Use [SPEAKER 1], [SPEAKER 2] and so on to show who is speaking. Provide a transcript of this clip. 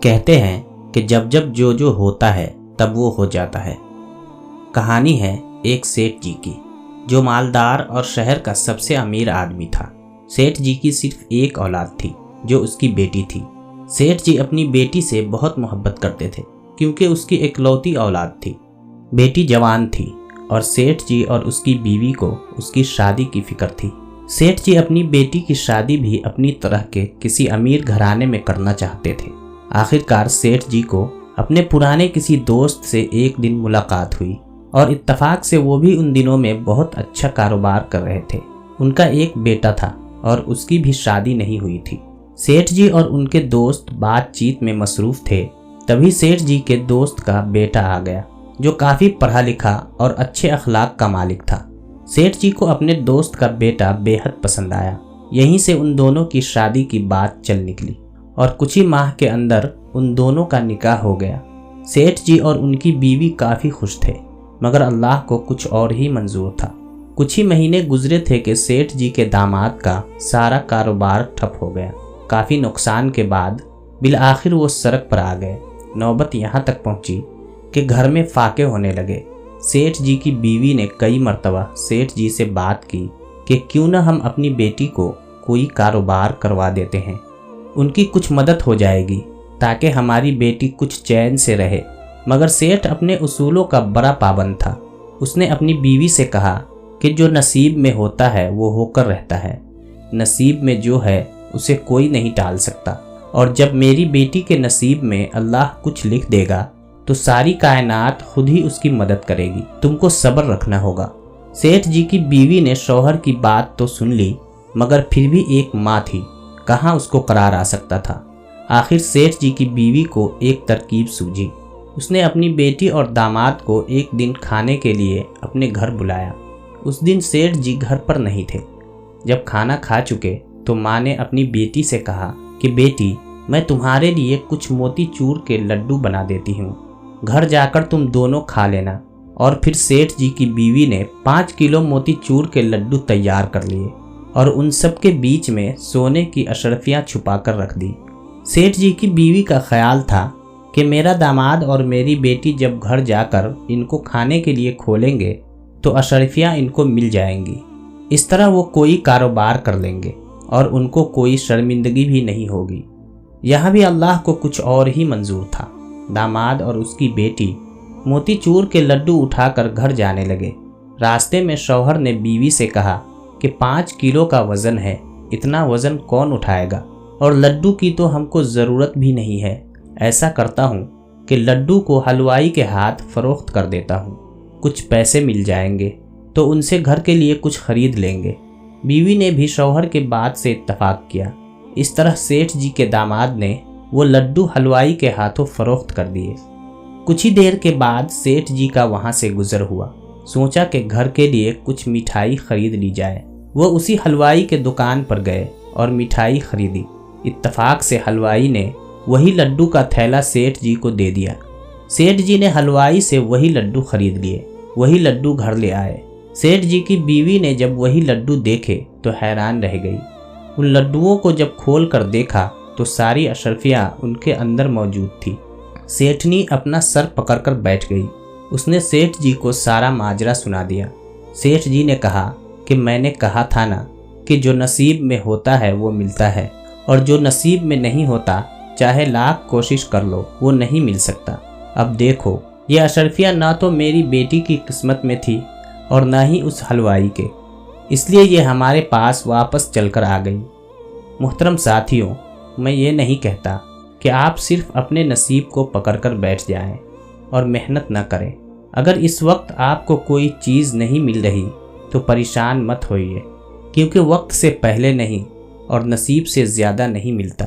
[SPEAKER 1] कहते हैं कि जब जब जो जो होता है तब वो हो जाता है। कहानी है एक सेठ जी की, जो मालदार और शहर का सबसे अमीर आदमी था। सेठ जी की सिर्फ एक औलाद थी, जो उसकी बेटी थी। सेठ जी अपनी बेटी से बहुत मोहब्बत करते थे, क्योंकि उसकी इकलौती औलाद थी। बेटी जवान थी और सेठ जी और उसकी बीवी को उसकी शादी की फिक्र थी। सेठ जी अपनी बेटी की शादी भी अपनी तरह के किसी अमीर घराने में करना चाहते थे। आखिरकार सेठ जी को अपने पुराने किसी दोस्त से एक दिन मुलाकात हुई और इत्तेफाक से वो भी उन दिनों में बहुत अच्छा कारोबार कर रहे थे। उनका एक बेटा था और उसकी भी शादी नहीं हुई थी। सेठ जी और उनके दोस्त बातचीत में मसरूफ थे। तभी सेठ जी के दोस्त का बेटा आ गया, जो काफी पढ़ा लिखा और अच्छे अखलाक का मालिक था। सेठ जी को अपने दोस्त का बेटा बेहद पसंद आया। यहीं से उन दोनों की शादी की बात चल निकली और कुछ ही माह के अंदर उन दोनों का निकाह हो गया। सेठ जी और उनकी बीवी काफी खुश थे, मगर अल्लाह को कुछ और ही मंजूर था। कुछ ही महीने गुजरे थे कि सेठ जी के दामाद का सारा कारोबार ठप हो गया। काफी नुकसान के बाद बिल आखिर वो सड़क पर आ गए। नौबत यहाँ तक पहुंची कि घर में फाके होने लगे। सेठ जी की बीवी ने कई मर्तबा सेठ जी से बात की कि क्यों न हम अपनी बेटी को कोई कारोबार करवा देते हैं, उनकी कुछ मदद हो जाएगी ताकि हमारी बेटी कुछ चैन से रहे। मगर सेठ अपने उसूलों का बड़ा पाबंद था। उसने अपनी बीवी से कहा कि जो नसीब में होता है वो होकर रहता है। नसीब में जो है उसे कोई नहीं टाल सकता, और जब मेरी बेटी के नसीब में अल्लाह कुछ लिख देगा तो सारी कायनात खुद ही उसकी मदद करेगी। तुमको सब्र रखना होगा। सेठ जी की बीवी ने शौहर की बात तो सुन ली, मगर फिर भी एक माँ थी, कहाँ उसको करार आ सकता था। आखिर सेठ जी की बीवी को एक तरकीब सूझी। उसने अपनी बेटी और दामाद को एक दिन खाने के लिए अपने घर बुलाया। उस दिन सेठ जी घर पर नहीं थे। जब खाना खा चुके तो माँ ने अपनी बेटी से कहा कि बेटी, मैं तुम्हारे लिए कुछ मोती चूर के लड्डू बना देती हूँ, घर जाकर तुम दोनों खा लेना। और फिर सेठ जी की बीवी ने 5 किलो मोती चूर के लड्डू तैयार कर लिए और उन सब के बीच में सोने की अशरफियाँ छुपा कर रख दी। सेठ जी की बीवी का ख्याल था कि मेरा दामाद और मेरी बेटी जब घर जाकर इनको खाने के लिए खोलेंगे तो अशरफियाँ इनको मिल जाएंगी। इस तरह वो कोई कारोबार कर लेंगे और उनको कोई शर्मिंदगी भी नहीं होगी। यहाँ भी अल्लाह को कुछ और ही मंजूर था। दामाद और उसकी बेटी मोतीचूर के लड्डू उठाकर घर जाने लगे। रास्ते में शौहर ने बीवी से कहा कि 5 किलो का वज़न है, इतना वज़न कौन उठाएगा, और लड्डू की तो हमको ज़रूरत भी नहीं है। ऐसा करता हूँ कि लड्डू को हलवाई के हाथ फरोख्त कर देता हूँ, कुछ पैसे मिल जाएंगे तो उनसे घर के लिए कुछ खरीद लेंगे। बीवी ने भी शौहर के बात से इत्तफाक किया। इस तरह सेठ जी के दामाद ने वो लड्डू हलवाई के हाथों फरोख्त कर दिए। कुछ ही देर के बाद सेठ जी का वहाँ से गुजर हुआ। सोचा कि घर के लिए कुछ मिठाई खरीद ली जाए। वो उसी हलवाई के दुकान पर गए और मिठाई खरीदी। इत्तफाक से हलवाई ने वही लड्डू का थैला सेठ जी को दे दिया। सेठ जी ने हलवाई से वही लड्डू खरीद लिए, वही लड्डू घर ले आए। सेठ जी की बीवी ने जब वही लड्डू देखे तो हैरान रह गई। उन लड्डुओं को जब खोल कर देखा तो सारी अशरफियाँ उनके अंदर मौजूद थी। सेठनी अपना सर पकड़कर बैठ गई। उसने सेठ जी को सारा माजरा सुना दिया। सेठ जी ने कहा कि मैंने कहा था ना कि जो नसीब में होता है वो मिलता है, और जो नसीब में नहीं होता चाहे लाख कोशिश कर लो वो नहीं मिल सकता। अब देखो, ये अशरफियाँ ना तो मेरी बेटी की किस्मत में थी और ना ही उस हलवाई के, इसलिए ये हमारे पास वापस चलकर आ गई। मुहतरम साथियों, मैं ये नहीं कहता कि आप सिर्फ अपने नसीब को पकड़कर बैठ जाएं और मेहनत न करें। अगर इस वक्त आपको कोई चीज़ नहीं मिल रही तो परेशान मत होइए, क्योंकि वक्त से पहले नहीं और नसीब से ज़्यादा नहीं मिलता।